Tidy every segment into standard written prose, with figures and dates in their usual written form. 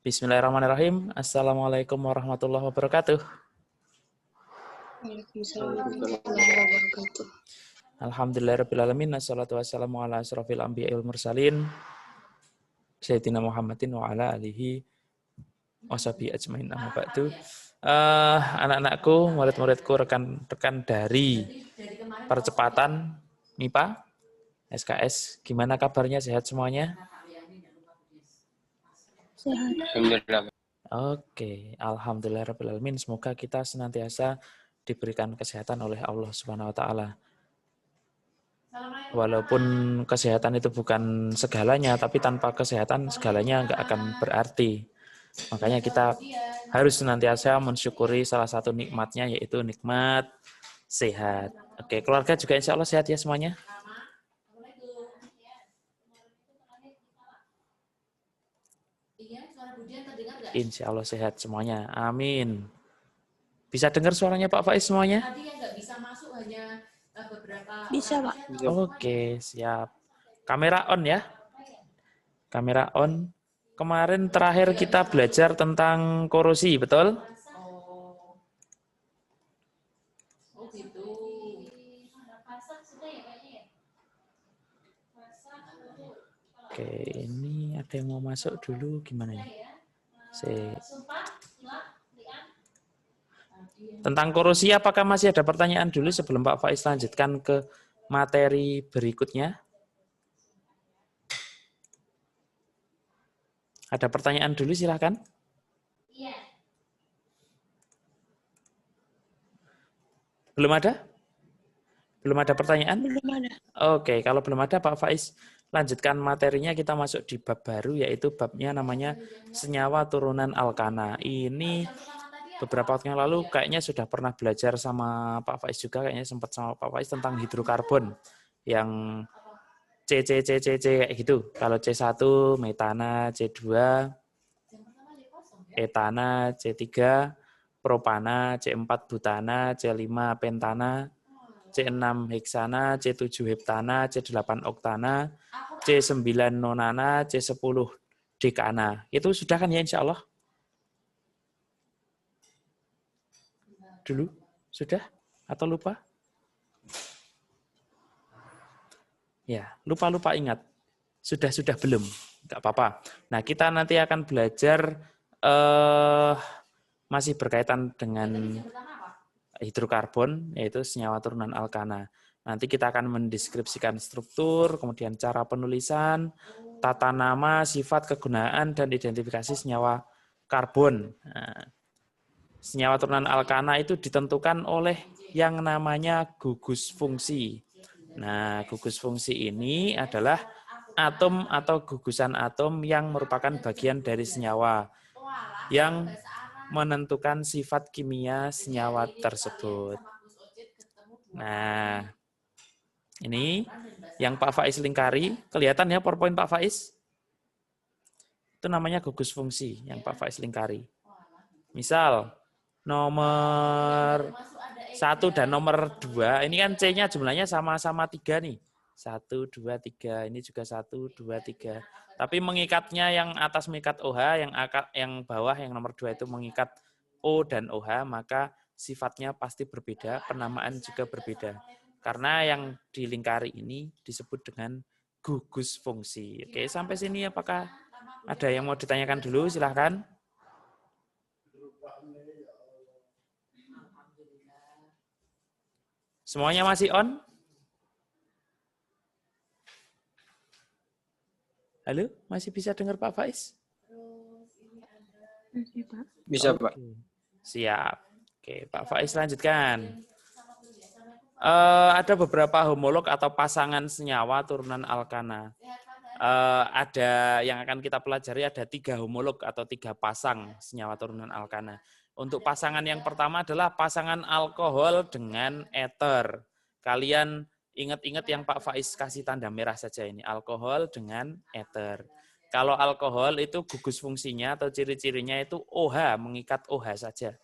Bismillahirrahmanirrahim. Assalamualaikum warahmatullahi wabarakatuh. Waalaikumsalam warahmatullahi wabarakatuh. Alhamdulillahirrabbilalamin. Assalatu wassalamu ala asrafil anbiya wal mursalin. Sayyidina Muhammadin wa ala alihi washabihi ajmain amma ba'du. Anak-anakku, murid-muridku, rekan-rekan dari percepatan MIPA, SKS, gimana kabarnya? Sehat semuanya? Sehat. Alhamdulillah. Oke, alhamdulillahirrabbilalamin. Semoga kita senantiasa diberikan kesehatan oleh Allah Subhanahu wa taala. Walaupun kesehatan itu bukan segalanya, tapi tanpa kesehatan segalanya nggak akan berarti. Makanya kita harus senantiasa mensyukuri salah satu nikmatnya, yaitu nikmat sehat. Oke, keluarga juga insya Allah sehat ya semuanya? Insya Allah sehat semuanya. Amin. Bisa dengar suaranya Pak Faiz semuanya? Bisa, Pak. Oke, siap. Kamera on ya. Kamera on. Kemarin terakhir kita belajar tentang korosi, betul? Oke, ini ada yang mau masuk dulu, gimana ya? Tentang korosi, apakah masih ada pertanyaan dulu sebelum Pak Faiz lanjutkan ke materi berikutnya? Ada pertanyaan dulu, silakan. Belum ada? Belum ada pertanyaan? Belum ada. Oke, kalau belum ada Pak Faiz, lanjutkan materinya, kita masuk di bab baru, yaitu babnya namanya senyawa turunan alkana. Ini beberapa waktu yang lalu kayaknya sudah pernah belajar sama Pak Faiz juga, kayaknya sempat sama Pak Faiz tentang hidrokarbon yang kayak gitu. Kalau C1 metana, C2 etana, C3 propana, C4 butana, C5 pentana, C6 heksana, C7 heptana, C8 oktana, C9 nonana, C10 dekana. Itu sudah kan ya insya Allah? Dulu? Sudah? Atau lupa? Ya, lupa-lupa ingat. Sudah belum? Enggak apa-apa. Nah, kita nanti akan belajar masih berkaitan dengan hidrokarbon, yaitu senyawa turunan alkana. Nanti kita akan mendeskripsikan struktur, kemudian cara penulisan, tata nama, sifat, kegunaan, dan identifikasi senyawa karbon. Nah, senyawa turunan alkana itu ditentukan oleh yang namanya gugus fungsi. Nah, gugus fungsi ini adalah atom atau gugusan atom yang merupakan bagian dari senyawa yang menentukan sifat kimia senyawa tersebut. Nah, ini yang Pak Faiz lingkari. Kelihatan ya PowerPoint Pak Faiz? Itu namanya gugus fungsi yang Pak Faiz lingkari. Misal, nomor 1 dan nomor 2, ini kan C-nya jumlahnya sama-sama 3 nih. 1, 2, 3, ini juga 1, 2, 3. Tapi mengikatnya yang atas mengikat OH, yang bawah yang nomor 2 itu mengikat O dan OH, maka sifatnya pasti berbeda, penamaan juga berbeda. Karena yang dilingkari ini disebut dengan gugus fungsi. Oke, sampai sini apakah ada yang mau ditanyakan dulu? Silahkan. Semuanya masih on? Halo, masih bisa dengar Pak Faiz? Masih, Pak. Bisa, Pak. Siap. Oke, Pak Faiz lanjutkan. Ada beberapa homolog atau pasangan senyawa turunan alkana. Ada yang akan kita pelajari, ada 3 homolog atau 3 pasang senyawa turunan alkana. Untuk pasangan yang pertama adalah pasangan alkohol dengan eter. Kalian ingat-ingat yang Pak Faiz kasih tanda merah saja ini, alkohol dengan eter. Kalau alkohol itu gugus fungsinya atau ciri-cirinya itu OH, mengikat OH saja.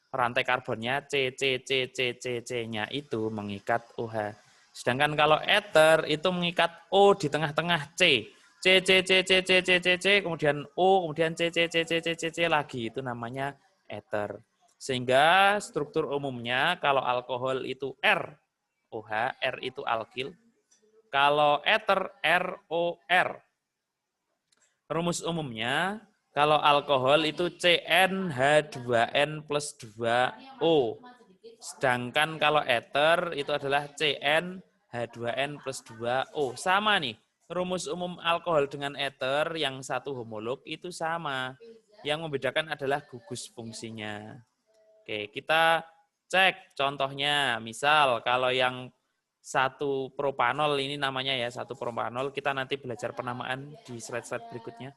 Rantai karbonnya C-nya itu mengikat OH. Sedangkan kalau eter itu mengikat O di tengah-tengah C. C, C, C, C, C, C, C, C, kemudian O, kemudian C, C, C, C, C, C, C lagi. Itu namanya ether. Sehingga struktur umumnya kalau alkohol itu R, OH, R itu alkil. Kalau ether, ROR. Rumus umumnya, kalau alkohol itu CnH2n plus 2O. Sedangkan kalau ether itu adalah CnH2n plus 2O. Sama nih, rumus umum alkohol dengan ether yang satu homolog itu sama. Yang membedakan adalah gugus fungsinya. Oke, kita cek contohnya. Misal kalau yang satu propanol ini namanya ya, satu propanol. Kita nanti belajar penamaan di slide-slide berikutnya.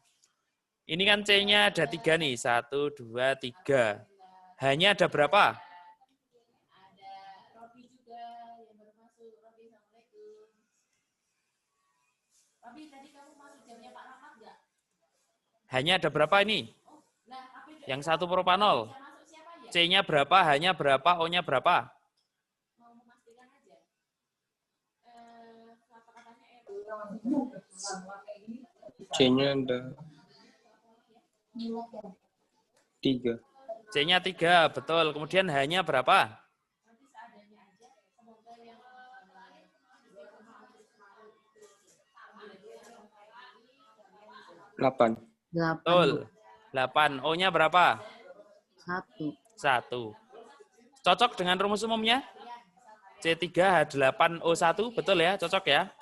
Ini kan C-nya ada 3 nih. 1, 2, 3. Hanya ada berapa? Hanya ada berapa ini? Yang satu propanol. C-nya berapa, hanya berapa, O-nya berapa? C-nya ada 3. C-nya 3, betul. Kemudian hanya berapa? Delapan. Betul. 8. O-nya berapa? 1. Cocok dengan rumus umumnya? C3H8O1, betul ya? Cocok ya?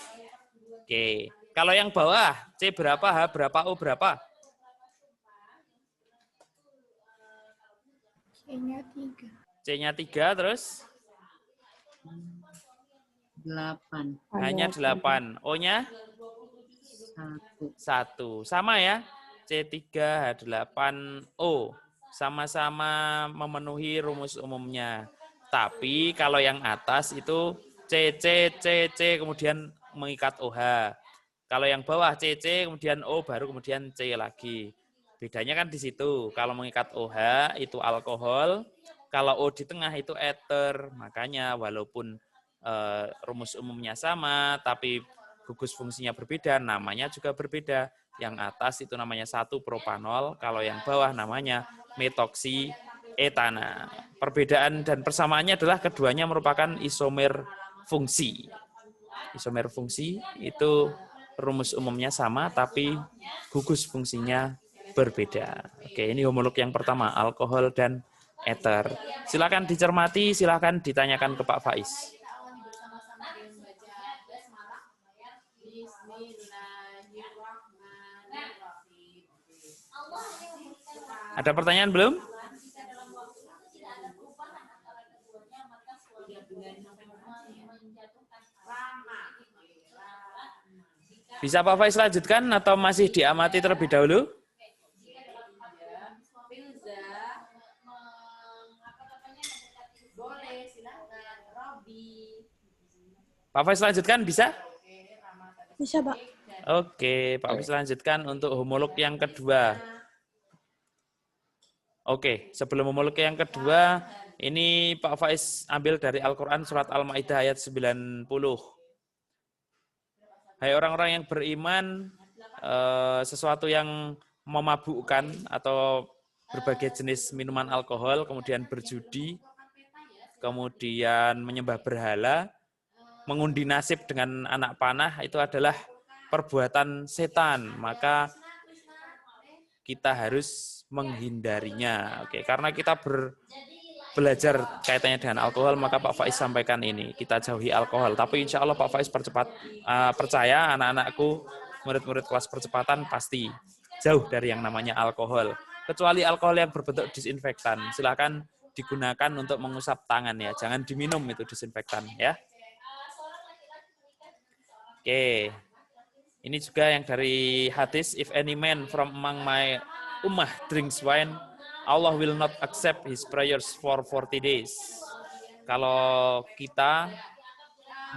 Oke. Kalau yang bawah, C berapa, H berapa, O berapa? C-nya 3. C-nya 3, terus? 8. Hanya 8. O-nya? 1. Sama ya? C3H8O. Sama-sama memenuhi rumus umumnya. Tapi kalau yang atas itu C, C, C, C, kemudian mengikat OH. Kalau yang bawah C, C, kemudian O, baru kemudian C lagi. Bedanya kan di situ. Kalau mengikat OH itu alkohol, kalau O di tengah itu ether. Makanya walaupun rumus umumnya sama, tapi gugus fungsinya berbeda, namanya juga berbeda. Yang atas itu namanya 1 propanol, kalau yang bawah namanya metoksietana. Perbedaan dan persamaannya adalah keduanya merupakan isomer fungsi. Isomer fungsi itu rumus umumnya sama, tapi gugus fungsinya berbeda. Oke, ini homolog yang pertama, alkohol dan ether. Silakan dicermati, silakan ditanyakan ke Pak Faiz. Ada pertanyaan belum? Bisa Pak Faiz lanjutkan atau masih diamati terlebih dahulu? Pak Faiz lanjutkan, bisa? Bisa, Pak. Oke, Pak Faiz lanjutkan untuk homolog yang kedua. Oke, sebelum homolog yang kedua, ini Pak Faiz ambil dari Al-Quran surat Al-Ma'idah ayat 90. Hai orang-orang yang beriman, sesuatu yang memabukkan atau berbagai jenis minuman alkohol, kemudian berjudi, kemudian menyembah berhala, mengundi nasib dengan anak panah, itu adalah perbuatan setan. Maka kita harus menghindarinya. Oke, karena kita belajar kaitannya dengan alkohol, maka Pak Faiz sampaikan ini, kita jauhi alkohol. Tapi insya Allah Pak Faiz percaya anak-anakku, murid-murid kelas percepatan pasti jauh dari yang namanya alkohol. Kecuali alkohol yang berbentuk disinfektan, silakan digunakan untuk mengusap tangan ya, jangan diminum itu disinfektan ya. Oke, ini juga yang dari hadis, if any man from among my ummah drinks wine, Allah will not accept his prayers for 40 days. Kalau kita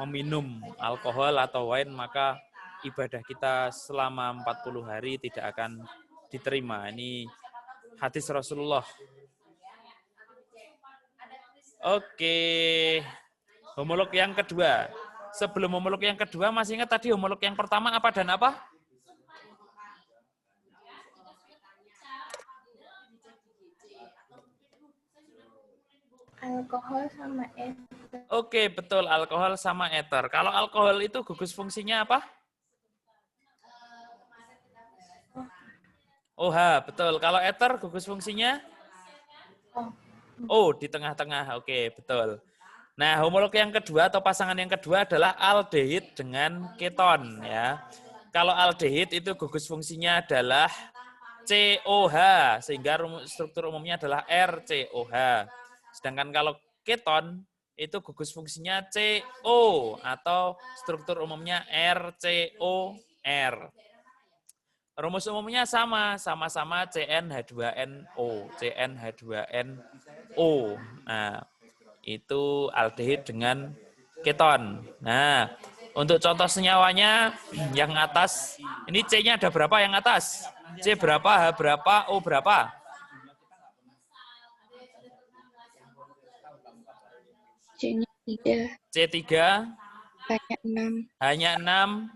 meminum alkohol atau wine, maka ibadah kita selama 40 hari tidak akan diterima. Ini hadis Rasulullah. Oke, homolog yang kedua. Sebelum homolog yang kedua, masih ingat tadi homolog yang pertama apa dan apa? Alkohol sama es. Oke, betul. Alkohol sama eter. Kalau alkohol itu gugus fungsinya apa? OH, betul. Kalau eter gugus fungsinya? Oh. O di tengah-tengah. Oke, betul. Nah, homolog yang kedua atau pasangan yang kedua adalah aldehid dengan keton ya. Kalau aldehid itu gugus fungsinya adalah COH sehingga struktur umumnya adalah RCOH. Sedangkan kalau keton itu gugus fungsinya CO atau struktur umumnya RCOR. Rumus umumnya sama-sama CnH2NO, CnH2NO. Nah, itu aldehid dengan keton. Nah, untuk contoh senyawanya yang atas, ini C-nya ada berapa yang atas? C berapa, H berapa, O berapa? C-nya 3. C3, Hanya 6. hanya 6.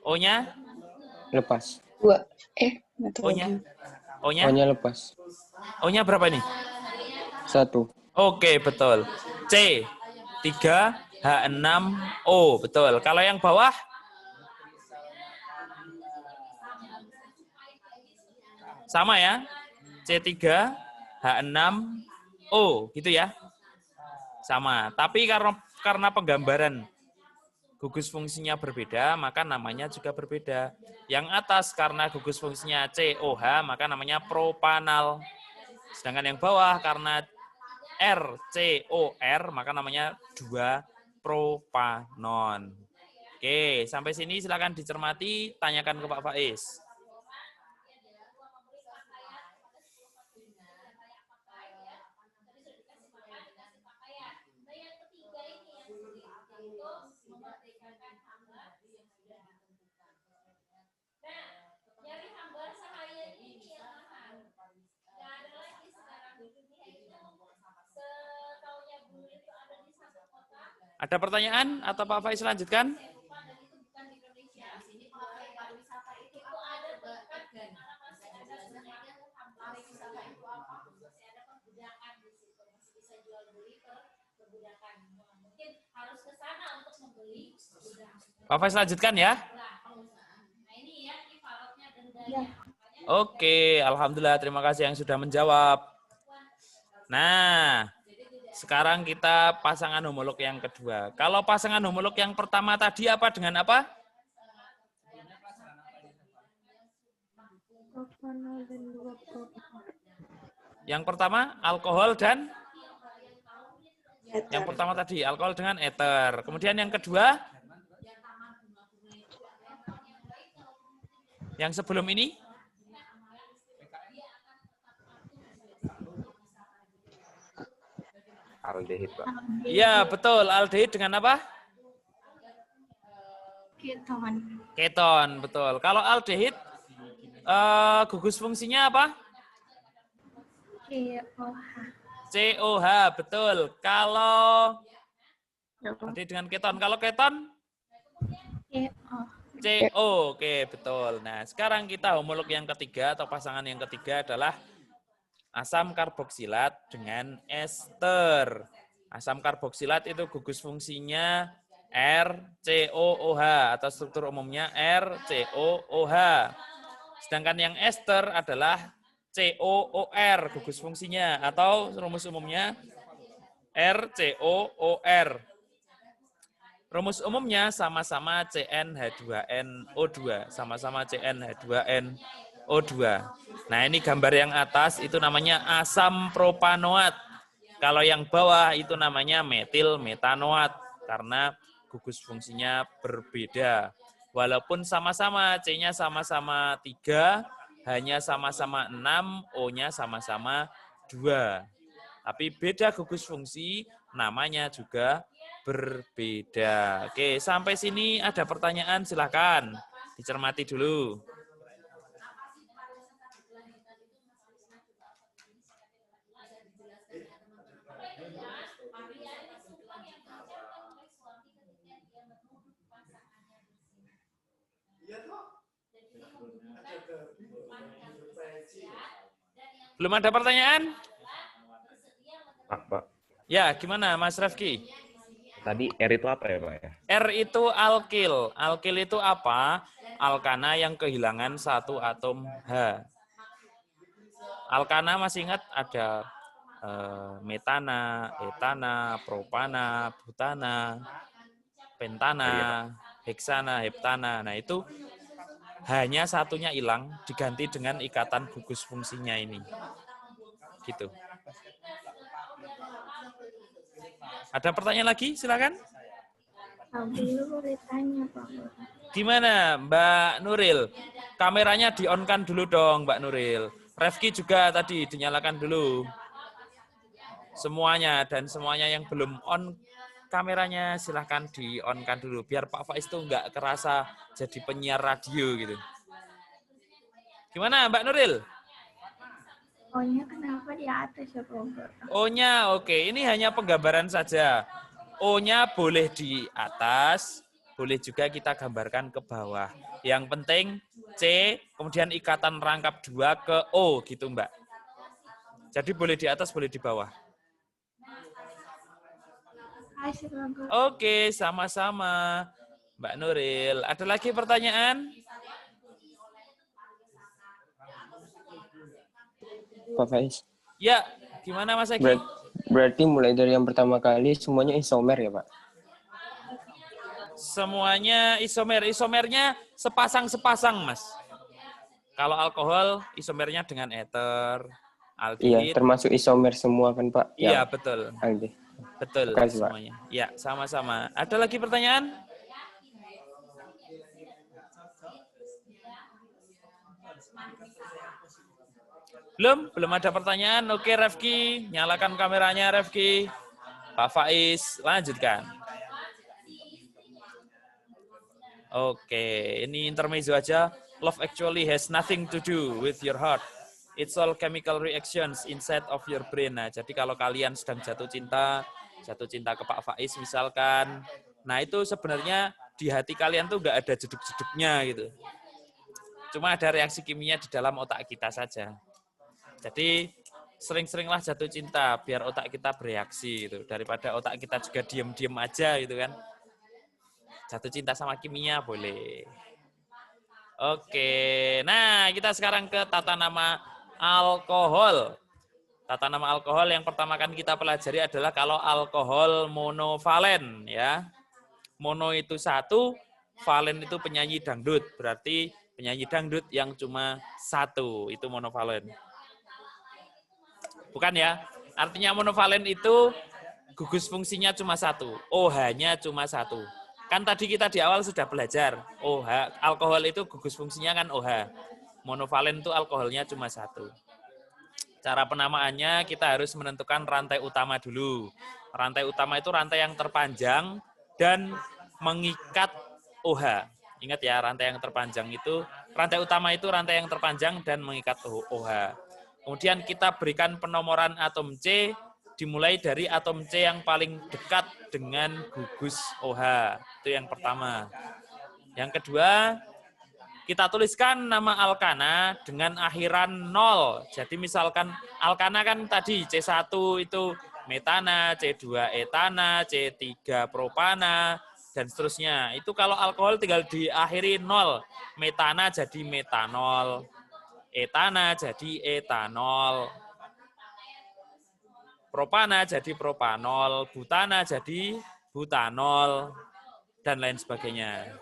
O-nya? Lepas. 2. Nggak tahu. O-nya? O-nya? O-nya lepas. O-nya berapa ini? 1. Oke, betul. C, 3, H6, O. Betul. Kalau yang bawah? Sama ya? C3, H6, O. Gitu ya? Sama. Tapi karena penggambaran gugus fungsinya berbeda, maka namanya juga berbeda. Yang atas karena gugus fungsinya COH, maka namanya propanal. Sedangkan yang bawah karena RCOR, maka namanya 2-propanon. Oke, sampai sini silakan dicermati, tanyakan ke Pak Faiz. Ada pertanyaan atau Pak Faiz lanjutkan? Pak Faiz lanjutkan ya. Oke, alhamdulillah, terima kasih yang sudah menjawab. Nah, sekarang kita pasangan homolog yang kedua. Kalau pasangan homolog yang pertama tadi apa dengan apa? Propanol dan 2 propanol. Yang pertama alkohol dan Eter. yang pertama tadi alkohol dengan eter. Kemudian yang kedua yang sebelum ini Aldehid, Pak. iya, betul. Aldehid dengan apa? Keton. Keton, betul. Kalau aldehid, gugus fungsinya apa? COH. COH, betul. Kalau tadi dengan keton, kalau keton? CO. CO, oke, betul. Nah, sekarang kita homolog yang ketiga atau pasangan yang ketiga adalah asam karboksilat dengan ester. Asam karboksilat itu gugus fungsinya RCOOH atau struktur umumnya RCOOH. Sedangkan yang ester adalah COOR gugus fungsinya atau rumus umumnya RCOOR. Rumus umumnya sama-sama CnH2nO2, sama-sama CnH2nO2. Nah, ini gambar yang atas itu namanya asam propanoat. Kalau yang bawah itu namanya metil metanoat karena gugus fungsinya berbeda. Walaupun sama-sama C-nya sama-sama 3, H-nya sama-sama 6, O-nya sama-sama 2. Tapi beda gugus fungsi, namanya juga berbeda. Oke, sampai sini ada pertanyaan, silakan dicermati dulu. Belum ada pertanyaan? Pak. Ya, gimana Mas Rafki? Tadi R itu apa ya, Pak ya? R itu alkil. Alkil itu apa? Alkana yang kehilangan satu atom H. Alkana masih ingat ada metana, etana, propana, butana, pentana, Iya, Pak. heksana, heptana. Nah, itu hanya satunya hilang diganti dengan ikatan gugus fungsinya ini. Gitu. Ada pertanyaan lagi? Silakan. Dulu boleh tanya Pak. Gimana Mbak Nuril? Kameranya di-on-kan dulu dong Mbak Nuril. Refki juga tadi dinyalakan dulu. Semuanya, dan semuanya yang belum on kameranya silahkan di-on-kan dulu. Biar Pak Faiz tuh nggak kerasa jadi penyiar radio gitu. Gimana Mbak Nuril? O-nya kenapa di atas ya Pak? O-nya oke, ini hanya penggambaran saja. O-nya boleh di atas, boleh juga kita gambarkan ke bawah. Yang penting C, kemudian ikatan rangkap 2 ke O gitu Mbak. Jadi boleh di atas, boleh di bawah. Oke, sama-sama Mbak Nuril. Ada lagi pertanyaan? Pak Faiz. Ya, gimana Mas Eki? Berarti mulai dari yang pertama kali semuanya isomer ya, Pak? Semuanya isomer. Isomernya sepasang-sepasang, Mas. Kalau alkohol, isomernya dengan eter, Iya, aldehid. termasuk isomer semua kan, Pak? Iya, betul. Aldehid. Betul, Makasih, Pak. semuanya. Ya, sama-sama. Ada lagi pertanyaan? Belum ada pertanyaan. Oke, Refki, nyalakan kameranya, Refki. Pak Faiz, lanjutkan. Oke, ini intermezzo aja. Love actually has nothing to do with your heart. It's all chemical reactions inside of your brain. Nah, jadi kalau kalian sedang jatuh cinta ke Pak Faiz misalkan, nah itu sebenarnya di hati kalian tuh nggak ada jeduk-jeduknya gitu. Cuma ada reaksi kimia di dalam otak kita saja. Jadi sering-seringlah jatuh cinta biar otak kita bereaksi gitu, daripada otak kita juga diem-diem aja gitu kan. Jatuh cinta sama kimia boleh. Oke, nah kita sekarang ke tata nama alkohol. Tata nama alkohol yang pertama kan kita pelajari adalah kalau alkohol monovalen ya. Mono itu satu, valen itu penyanyi dangdut. Berarti penyanyi dangdut yang cuma satu, itu monovalen. Bukan ya, artinya monovalen itu gugus fungsinya cuma satu, OH-nya cuma satu. Kan tadi kita di awal sudah belajar, OH, alkohol itu gugus fungsinya kan OH. Monovalen itu alkoholnya cuma satu. Cara penamaannya kita harus menentukan rantai utama dulu. Rantai utama itu rantai yang terpanjang dan mengikat OH. Ingat ya, rantai yang terpanjang itu, rantai utama itu rantai yang terpanjang dan mengikat OH. Kemudian kita berikan penomoran atom C, dimulai dari atom C yang paling dekat dengan gugus OH. Itu yang pertama. Yang kedua, kita tuliskan nama alkana dengan akhiran 0. Jadi misalkan alkana kan tadi C1 itu metana, C2 etana, C3 propana, dan seterusnya. Itu kalau alkohol tinggal diakhiri 0. Metana jadi metanol, etana jadi etanol, propana jadi propanol, butana jadi butanol, dan lain sebagainya.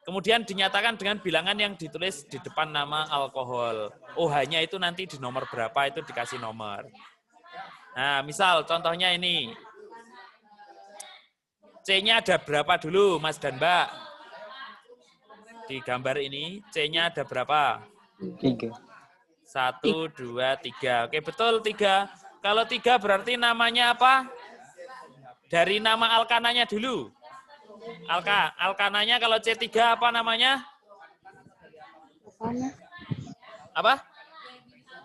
Kemudian dinyatakan dengan bilangan yang ditulis di depan nama alkohol. OH-nya itu nanti di nomor berapa itu dikasih nomor. Nah, misal contohnya ini. C-nya ada berapa dulu, Mas dan Mbak? Di gambar ini, C-nya ada berapa? 3. 1, 2, 3. Oke, betul 3. Kalau 3 berarti namanya apa? Dari nama alkananya dulu. Alkananya kalau C3 apa namanya? Propana. Apa?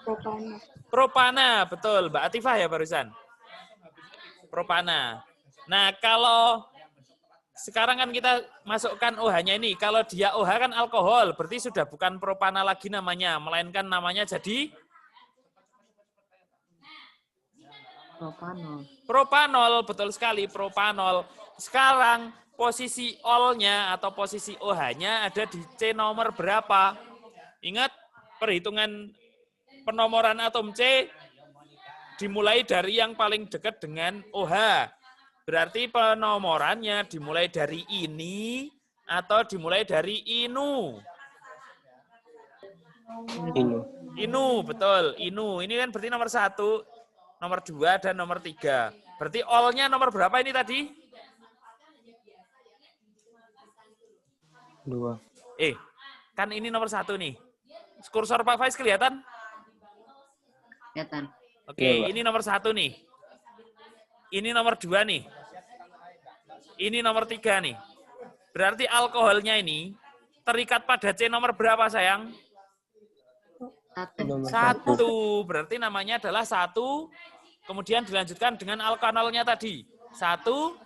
Propana. Propana, betul. Mbak Atifah ya barusan? Propana. Nah, kalau sekarang kan kita masukkan OH-nya ini. Kalau dia OH kan alkohol, berarti sudah bukan propana lagi namanya, melainkan namanya jadi Propanol. Propanol, betul sekali, propanol. Sekarang posisi ol-nya atau posisi OH-nya ada di C nomor berapa? Ingat, perhitungan penomoran atom C dimulai dari yang paling dekat dengan OH. Berarti penomorannya dimulai dari ini atau dimulai dari inu. Ini. Inu, betul. Inu. Ini kan berarti nomor 1, nomor 2, dan nomor 3. Berarti ol-nya nomor berapa ini tadi? 2. Kan ini nomor 1 nih. Kursor Pak Faiz kelihatan? Kelihatan. Oke, Iya, Pak. ini nomor 1 nih. Ini nomor 2 nih. Ini nomor 3 nih. Berarti alkoholnya ini terikat pada C nomor berapa, sayang? Nomor 1. Berarti namanya adalah 1. Kemudian dilanjutkan dengan alkanolnya tadi. 1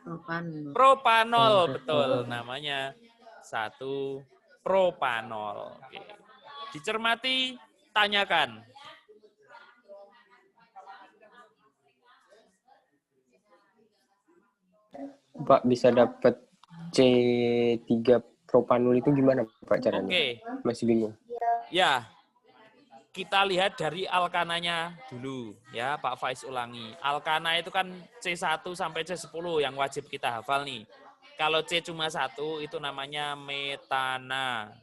Propanol. propanol. Betul namanya. 1 propanol. Oke. Dicermati, tanyakan. Pak, bisa dapat C3 propanol itu gimana Pak caranya? Oke. Masih bingung. Ya, kita lihat dari alkananya dulu ya, Pak Faiz ulangi. Alkana itu kan C1 sampai C10 yang wajib kita hafal nih. Kalau C cuma 1 itu namanya metana.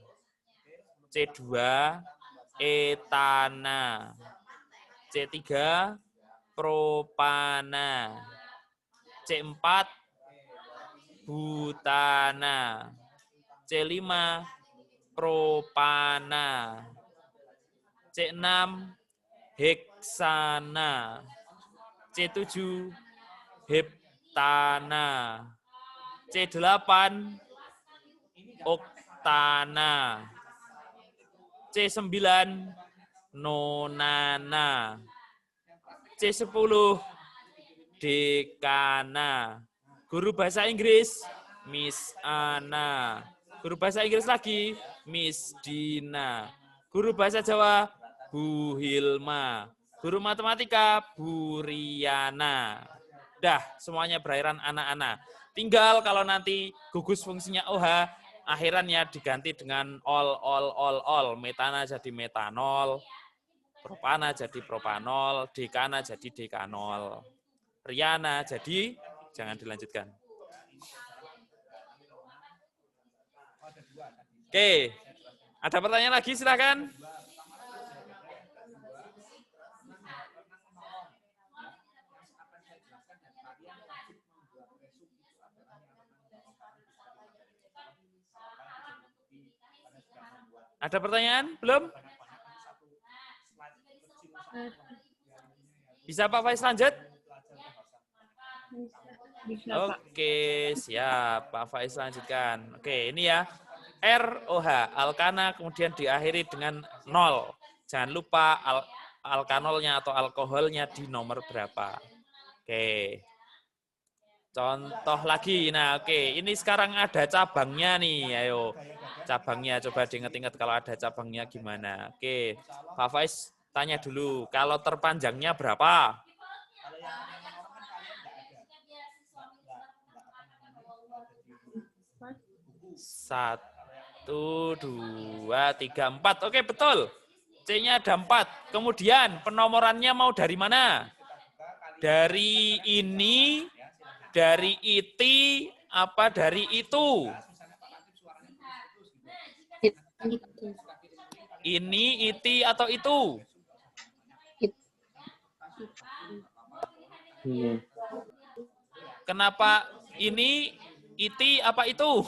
C2 etana. C3 propana. C4 butana. C5 propana. C6 heksana. C7 heptana. C8 oktana. C9 nonana. C10 dekana. Guru bahasa Inggris Miss Ana. Guru bahasa Inggris lagi Miss Dina. Guru bahasa Jawa Bu Hilma. Guru matematika Bu Riana. Dah, semuanya berakhiran anak-anak. Tinggal kalau nanti gugus fungsinya OH, akhirannya diganti dengan ol. Metana jadi metanol, propana jadi propanol, dekana jadi dekanol. Riana jadi, jangan dilanjutkan. Oke, ada pertanyaan lagi silakan. Ada pertanyaan? Belum? Bisa Pak Faiz lanjut? Bisa, Pak. Oke, siap. Pak Faiz lanjutkan. Oke, ini ya. ROH, alkana, kemudian diakhiri dengan 0. Jangan lupa alkanolnya atau alkoholnya di nomor berapa. Oke. Contoh lagi. Nah, oke. Ini sekarang ada cabangnya nih. Ayo. Cabangnya. Coba diingat-ingat kalau ada cabangnya gimana. Oke. Pak Faiz tanya dulu. Kalau terpanjangnya berapa? 1, 2, 3, 4. Oke, betul. C-nya ada 4. Kemudian penomorannya mau dari mana? Dari ini, dari iti, apa dari itu? Ini, iti, atau itu? Kenapa ini, iti, apa itu?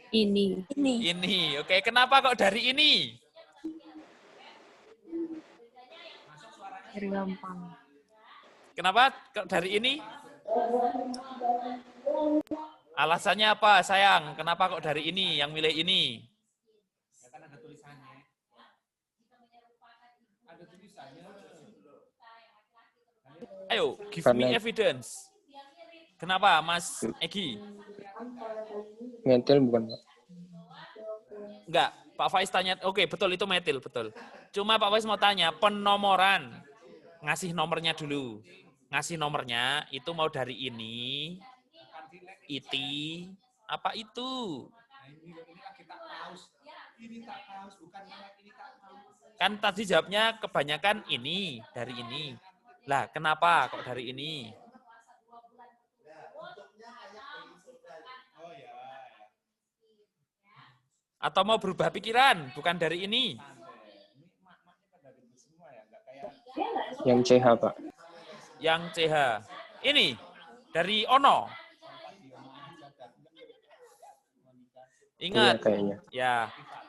Ini. Ini. Oke, kenapa kok dari ini? Dari gampang. Kenapa kok dari ini? Alasannya apa, sayang? Kenapa kok dari ini, yang milih ini? Ayo, give me evidence. Kenapa, Mas Egi? Metil bukan Pak? Enggak, Pak Faiz tanya, oke betul itu metil, betul. Cuma Pak Faiz mau tanya, penomoran ngasih nomornya dulu. Ngasih nomornya itu mau dari ini, iti, apa itu? Kan tadi jawabnya kebanyakan ini, dari ini. Lah, kenapa kok dari ini? Atau mau berubah pikiran, bukan dari ini. Yang CH, Pak. Yang CH. Ini, dari Ono. Iya Ingat, kayaknya. ya,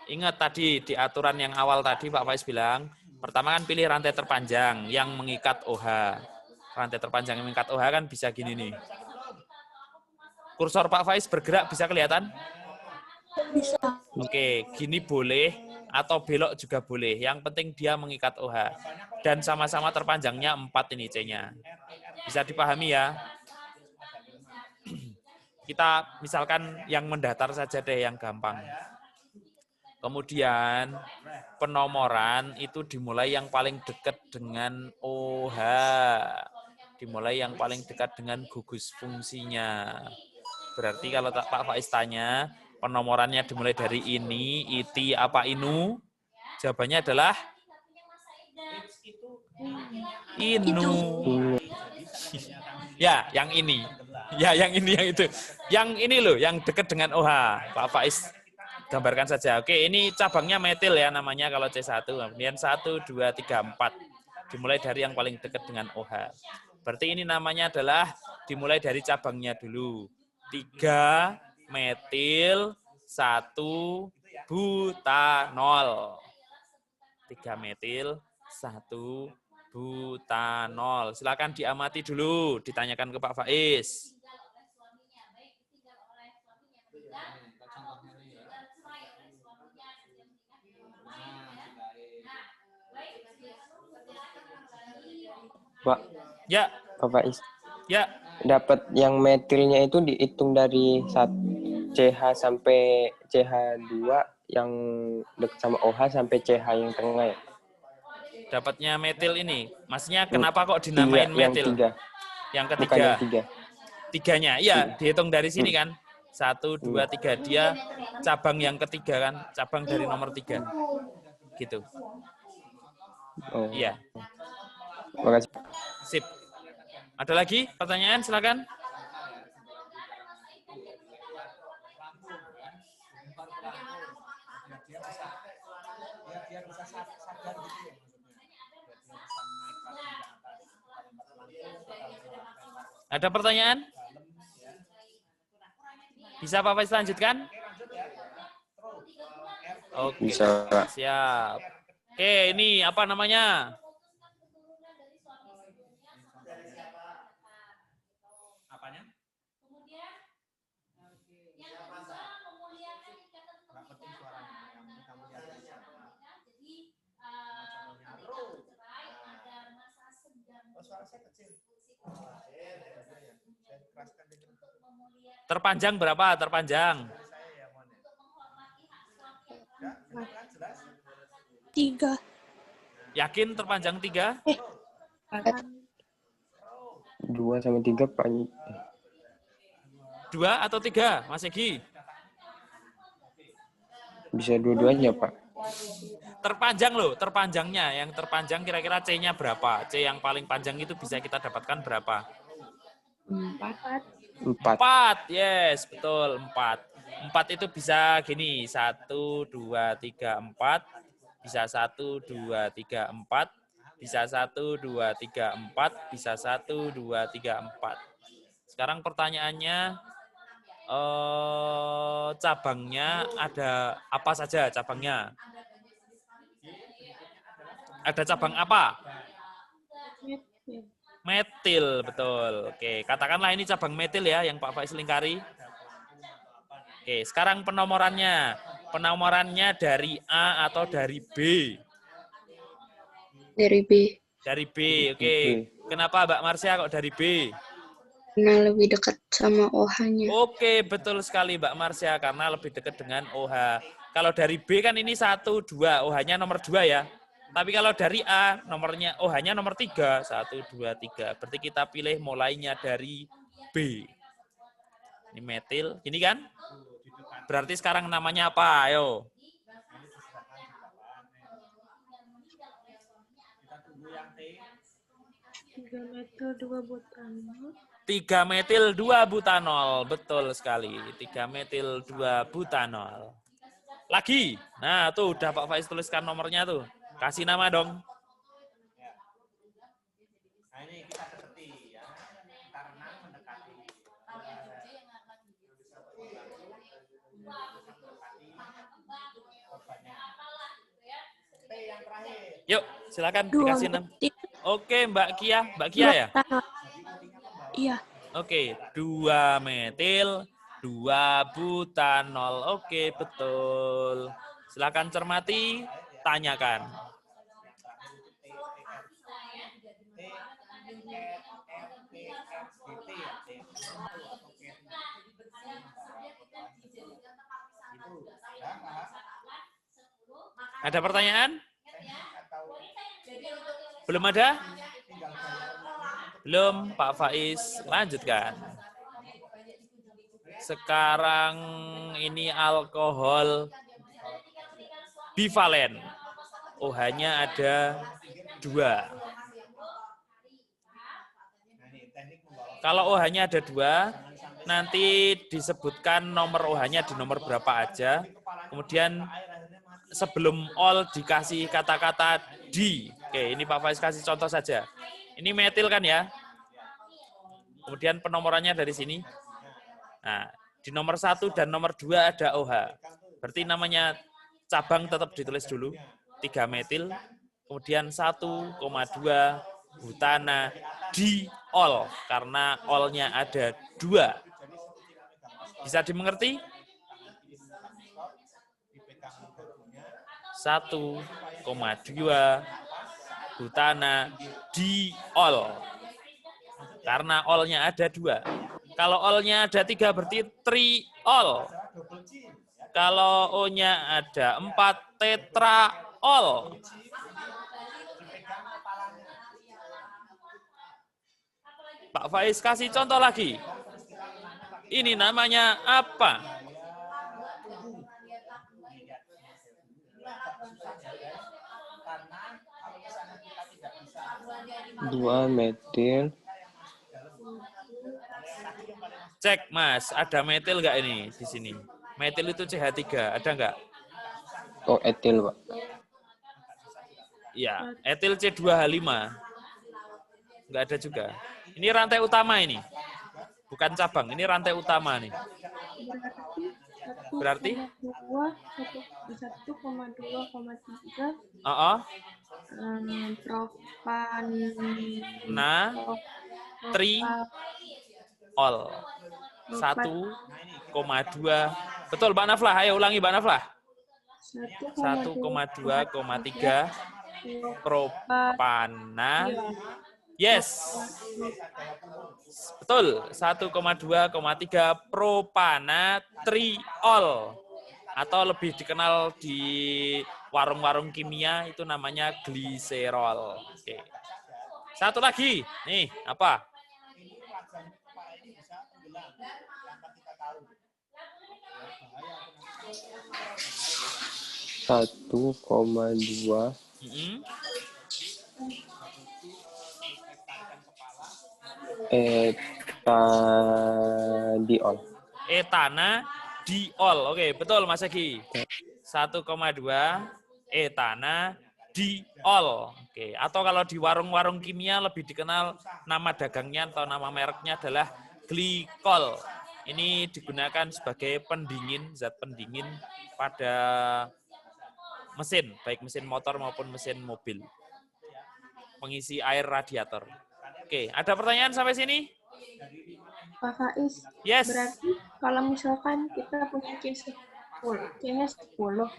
ingat tadi di aturan yang awal tadi Pak Faiz bilang, pertama kan pilih rantai terpanjang yang mengikat OH. Rantai terpanjang yang mengikat OH kan bisa gini nih. Kursor Pak Faiz bergerak bisa kelihatan? Bisa. Oke, gini boleh atau belok juga boleh. Yang penting dia mengikat OH. Dan sama-sama terpanjangnya 4 ini C-nya. Bisa dipahami ya? Kita misalkan yang mendatar saja deh, yang gampang. Kemudian penomoran itu dimulai yang paling dekat dengan OH. Dimulai yang paling dekat dengan gugus fungsinya. Berarti kalau Pak Faiz tanya, penomorannya dimulai dari ini, iti, apa, inu? Jawabannya adalah inu. Ya, yang ini. Ya, yang ini, yang itu. Yang ini loh, yang dekat dengan OH. Pak Faiz gambarkan saja. Oke, ini cabangnya metil ya namanya kalau C1. Kemudian 1, 2, 3, 4. Dimulai dari yang paling dekat dengan OH. Berarti ini namanya adalah dimulai dari cabangnya dulu. 3 metil 1 butanol. 3 metil 1 butanol. Silakan diamati dulu, ditanyakan ke Pak Faiz. Pak, Ya, Pak Faiz. ya. Dapat yang metilnya itu dihitung dari CH sampai CH2 yang dekat sama OH sampai CH yang tengah ya. Dapatnya metil ini. Maksudnya kenapa kok dinamain metil? Yang ketiga. Bukan yang 3. Tiganya, iya, dihitung dari sini kan. 1, 2, 3. Dia cabang yang ketiga kan. Cabang dari nomor 3. Gitu. Oh. Iya. Makasih. Sip. Ada lagi pertanyaan? Silakan. Ada pertanyaan? Bisa Pak Faiz lanjutkan? Oke. Bisa, Pak. Siap. Oke, ini apa namanya? Terpanjang berapa? Terpanjang. 3. Yakin terpanjang 3? 2 sama 3 Pak. 2 atau 3, Mas Egi? Bisa dua-duanya, Pak. Terpanjang loh, terpanjangnya. Yang terpanjang kira-kira C-nya berapa? C yang paling panjang itu bisa kita dapatkan berapa? 4, yes, betul, 4. 4 itu bisa gini, 1, 2, 3, 4. Bisa 1, 2, 3, 4. Bisa 1, 2, 3, 4. Bisa 1, 2, 3, 4. Sekarang pertanyaannya, cabangnya ada apa saja cabangnya? Ada cabang apa? Metil, betul. Oke, katakanlah ini cabang metil ya, yang Pak Faiz lingkari. Oke, sekarang penomorannya. Penomorannya dari A atau dari B? Dari B. Dari B, oke. Kenapa Mbak Marsha kok dari B? Karena lebih dekat sama OH-nya. Oke, betul sekali Mbak Marsha, karena lebih dekat dengan OH. Kalau dari B kan ini 1, 2, OH-nya nomor 2 ya. Tapi kalau dari A, nomornya OH-nya nomor 3. 1, 2, 3. Berarti kita pilih mulainya dari B. Ini metil. Ini kan? Berarti sekarang namanya apa? Ayo. 3 metil 2 butanol. Betul sekali. 3 metil 2 butanol. Lagi. Nah, tuh udah Pak Faiz tuliskan nomornya tuh. Kasih nama dong. Yuk, silakan 2 dikasih nama. metil Oke, Mbak Kia. Mbak Kia ya? butanol. Iya. Oke, 2 metil, 2 butanol. Oke, betul. Silakan cermati, tanyakan. Ada pertanyaan? Belum ada? Belum, Pak Faiz. Lanjutkan. Sekarang ini alkohol bivalen. OH-nya ada 2. Kalau OH-nya ada 2, nanti disebutkan nomor OH-nya di nomor berapa aja. Kemudian sebelum ol dikasih kata-kata di. Oke, ini Pak Faiz kasih contoh saja. Ini metil kan ya. Kemudian penomorannya dari sini. Nah, di nomor 1 dan nomor 2 ada OH. Berarti namanya cabang tetap ditulis dulu. 3 metil. Kemudian 1,2 butana diol. Karena olnya ada 2. Bisa dimengerti? 1,2 butana diol. Karena olnya ada 2. Kalau olnya ada 3 berarti triol. Kalau O-nya ada 4 tetraol. Pak Faiz kasih contoh lagi. Ini namanya apa? Dua metil. Cek, Mas, ada metil nggak ini di sini? Metil itu CH3, ada nggak? Oh, etil, Pak. Iya, etil C2H5. Nggak ada juga. Ini rantai utama ini. Bukan cabang, ini rantai utama nih. Berarti? 1,2,3 propan triol. 1,2. Betul, Mbak Naflah. Ayo ulangi, Mbak Naflah. 1,2,3 propana. Yes. Betul. 1,2,3 propana triol. Atau lebih dikenal di warung-warung kimia itu namanya gliserol. Oke. Satu lagi. Nih, apa? Satu koma dua etadiol. Etanadiol. Oke, betul Mas Egi. 1,2 etanadiol. Oke, atau kalau di warung-warung kimia lebih dikenal nama dagangnya atau nama mereknya adalah glikol. Ini digunakan sebagai pendingin, zat pendingin pada mesin, baik mesin motor maupun mesin mobil. Pengisi air radiator. Oke, ada pertanyaan sampai sini? Pak Faiz, Yes. berarti kalau misalkan kita punya C10, C-nya 10,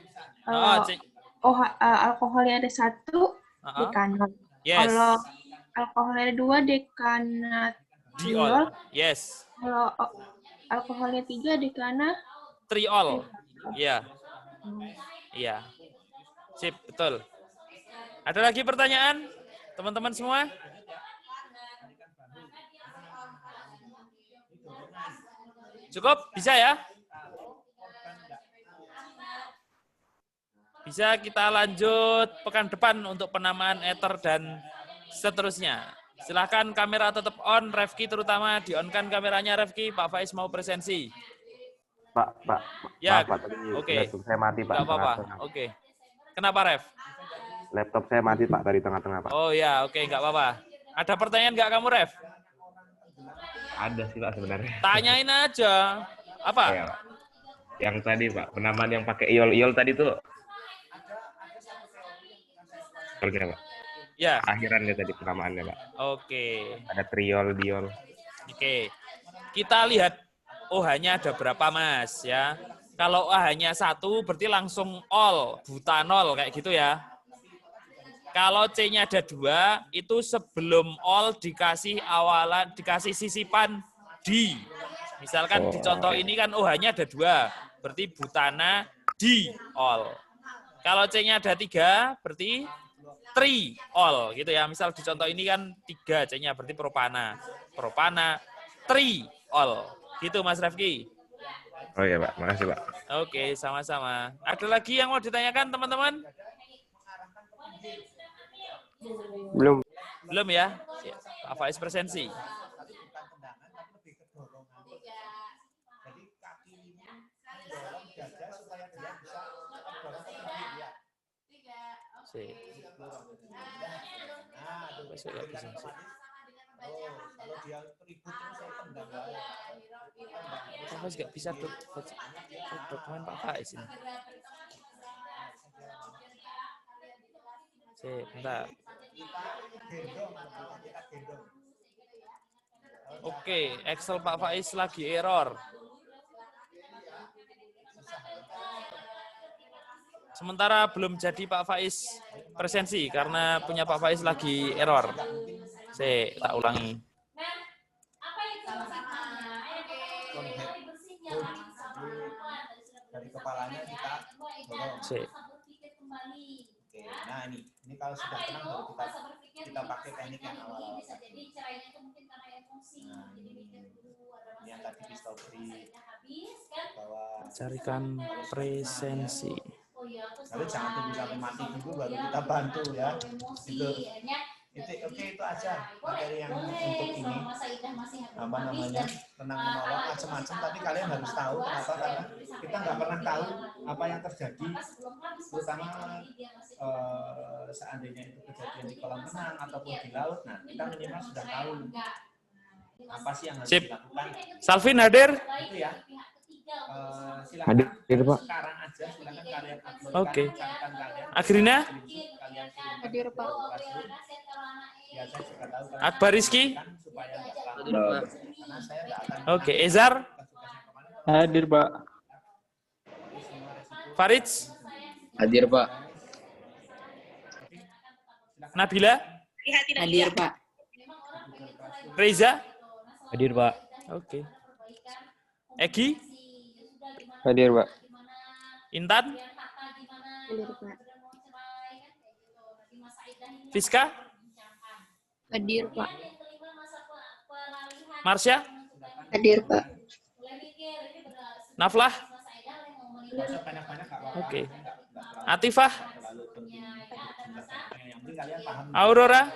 alkoholnya ada 1, dekanat. Yes. Kalau alkoholnya ada 2, dekanatiol. Yes. Kalau alkoholnya 3, triol. Iya. Iya. Sip, betul. Ada lagi pertanyaan? Teman-teman semua? Cukup? Bisa ya? Bisa kita lanjut pekan depan untuk penamaan ether dan seterusnya. Silahkan kamera tetap on, Refki terutama di-on-kan kameranya Refki, Pak Faiz mau presensi. Pak, Ya, maaf, Pak, tadi oke. laptop saya mati, Pak. Nggak apa-apa, tengah-tengah. oke. Kenapa, Ref? Laptop saya mati, Pak, dari tengah-tengah, Pak. Oh ya, oke, nggak apa-apa. Ada pertanyaan nggak kamu, Ref? Ada sih, Pak, sebenarnya. Tanyain aja. Apa? Iya, Pak. Yang tadi, Pak, penamaan yang pakai iol tadi tuh. Pak. Ya. Akhirannya tadi penamaannya, Pak. Oke. Ada triol, diol. Oke. Kita lihat OH-nya ada berapa, Mas, ya. Kalau OH-nya 1 berarti langsung all, butanol kayak gitu ya. Kalau C-nya ada 2, itu sebelum all dikasih awalan, dikasih sisipan D. Misalkan di contoh ini kan OH-nya ada 2, berarti butana D all. Kalau C-nya ada 3, berarti triol gitu ya. Misal di contoh ini kan 3 C-nya berarti propana. Propana triol. Gitu Mas Refki. Oh iya, Pak. Makasih, Pak. Oke, sama-sama. Ada lagi yang mau ditanyakan teman-teman? Belum. Belum ya? Pak Faiz presensi. Besok ya bisa. Pak Faiz nggak bisa dokumen Pak Faiz ini. Bentar. Oke, Excel Pak Faiz lagi error. Sementara belum jadi Pak Faiz presensi karena punya Pak Faiz lagi error. Saya tak ulangi. Dari kepalanya kita dorong. Oke, nah ini kalau sudah tenang baru kita pakai teknik yang awal. Nah, ini yang tadi pistol free. Carikan presensi. Lalu jangan tunggu sampai mati dulu baru kita bantu ya. Itu aja materi yang untuk ini apa namanya tenang menolong macam-macam. Tapi kalian harus tahu kenapa, karena kita nggak pernah tahu apa yang terjadi, terutama seandainya itu kejadian di kolam renang ataupun di laut. Nah, kita minimal sudah tahu apa sih yang harus dilakukan. Salvin hadir? Itu ya. Silakan Hadir, Pak. sekarang aja, silakan kalian upload. Oke. Kalian. Agrina? Hadir, Pak. Ya, saya juga tahu, Akbar Rizky? supaya nggak terlalu. Karena saya nggak akan Oke, Ezar? Hadir, Pak. Farid? Hadir, Pak. Nabila? Hadir, Pak. Reza? Hadir, Pak. Oke. Egi? Hadir, Pak. Intan? Hadir, Pak. Fiska? Hadir, Pak. Marsha? Hadir, Pak. Naflah? Oke. Atifah? Aurora?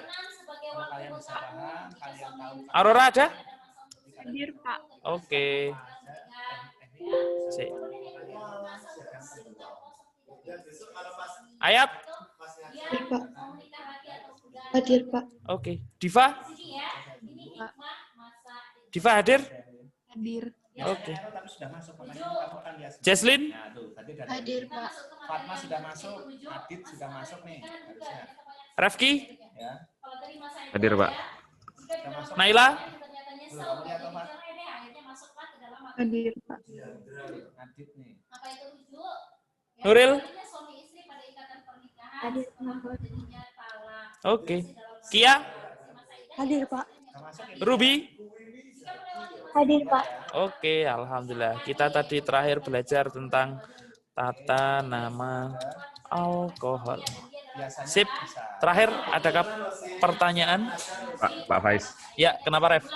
Aurora ada? Hadir, Pak. Oke. Sip. Ayat? Hadir, Pak. Hadir, Pak. Oke. Diva? Diva hadir? Hadir. Oke. Jesslyn? Hadir, Pak. Fatma sudah masuk, Adit sudah masuk nih harusnya. Refki? Ya. Hadir, Pak. Sudah masuk. Naila? Kamu lihat apa? Hadir, Pak. Adit nih. Nuril? Hadir, Pak. Oke. Kia? Hadir, Pak. Ruby? Hadir, Pak. Oke, alhamdulillah. Kita tadi terakhir belajar tentang tata nama alkohol. biasanya Sip. bisa. Terakhir, adakah pertanyaan? Pak Faiz. Ya, kenapa Ref?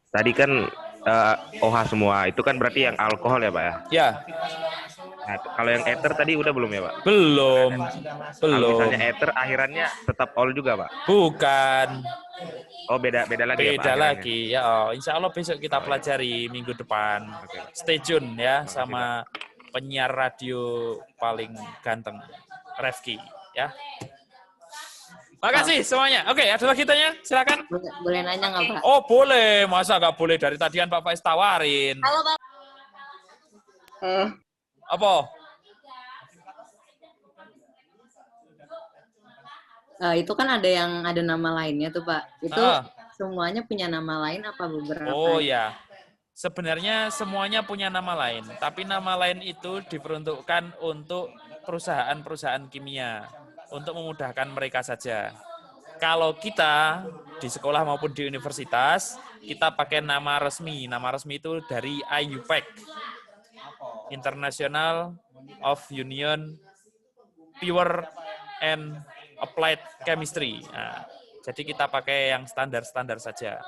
Tadi kan OH semua, itu kan berarti yang alkohol ya Pak ya? Ya, Nah, kalau yang ether tadi udah belum ya Pak? belum. Kalau Belum. misalnya ether akhirannya tetap all juga Pak? Bukan. Oh beda lagi ya Pak? Beda akhirannya? lagi. Ya, insya Allah besok kita pelajari minggu depan. Oke. Stay tune ya Makasih, sama penyiar radio paling ganteng, Refki. Ya. Makasih semuanya. Oke, ada lagi tanya? Silakan. Boleh nanya nggak Pak? Oh boleh, masa nggak boleh? Dari tadian Pak Faiz tawarin. Halo Pak. Apa? Itu kan ada nama lainnya tuh Pak. Itu semuanya punya nama lain apa beberapa? Oh ya, sebenarnya semuanya punya nama lain. Tapi nama lain itu diperuntukkan untuk perusahaan-perusahaan kimia. Untuk memudahkan mereka saja. Kalau kita di sekolah maupun di universitas, kita pakai nama resmi. Nama resmi itu dari IUPAC. International of Union Pure and Applied Chemistry. Nah, jadi kita pakai yang standar-standar saja.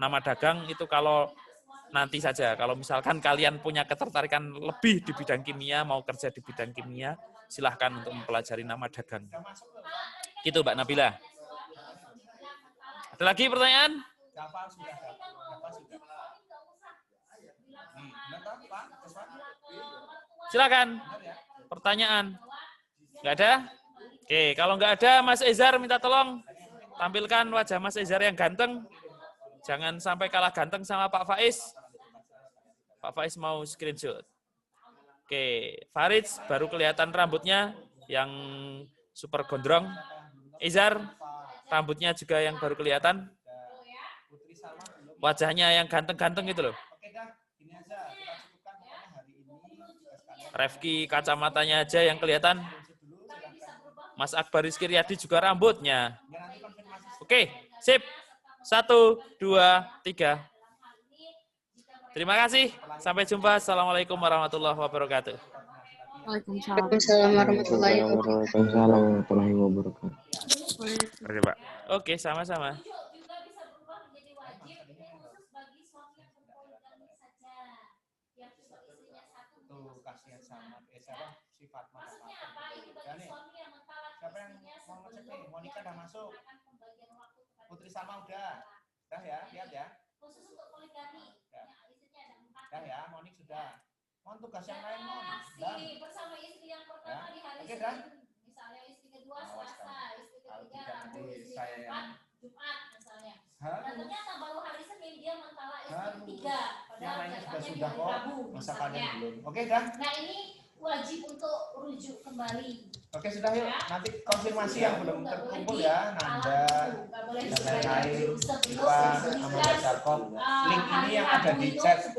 Nama dagang itu kalau nanti saja. Kalau misalkan kalian punya ketertarikan lebih di bidang kimia, mau kerja di bidang kimia, silahkan untuk mempelajari nama dagang. Gitu Mbak Nabila. Ada lagi pertanyaan? Silakan. Pertanyaan. Nggak ada? Oke, kalau nggak ada, Mas Ezar minta tolong tampilkan wajah Mas Ezar yang ganteng. Jangan sampai kalah ganteng sama Pak Faiz. Pak Faiz mau screenshot. Oke, Farid baru kelihatan rambutnya yang super gondrong. Izar, rambutnya juga yang baru kelihatan. Wajahnya yang ganteng-ganteng gitu loh. Refki kacamatanya aja yang kelihatan. Mas Akbar Rizky Riyadi juga rambutnya. Oke, sip. 1, 2, 3. Terima kasih. Sampai jumpa. Assalamualaikum warahmatullahi wabarakatuh. Waalaikumsalam warahmatullahi wabarakatuh. Waalaikumsalam warahmatullahi wabarakatuh. Terima kasih Pak. Oke, sama-sama. Tuh kasihan sama sifat siapa yang mau ngecek nih? Monica udah masuk. Putri Salma udah ya, lihat ya. Udah ya, Monik sudah. Mohon tugas yang lain, Mon. Masih bersama istri yang pertama di hari Senin. Misalnya istri kedua Selasa, istri ketiga nanti Rabu, saya yang Jumat misalnya. Hah? Dan ternyata baru hari Senin dia mentala istri Hah? ketiga. Yang lainnya jatahnya di sudah hari kok. Rabu, Masa misalnya. kalian belum? Oke, dah. Nah ini wajib untuk rujuk kembali. Oke, sudah yuk. Nanti konfirmasi yang belum terkumpul ya, Nanda dan lain-lain, Ipa, Amanda Sarkop. Link ini yang ada di chat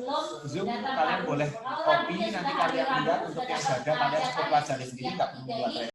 Zoom, kalian boleh copy, nanti kalian lihat. Untuk yang sudah kalian cukup pelajari sendiri, nggak perlu buat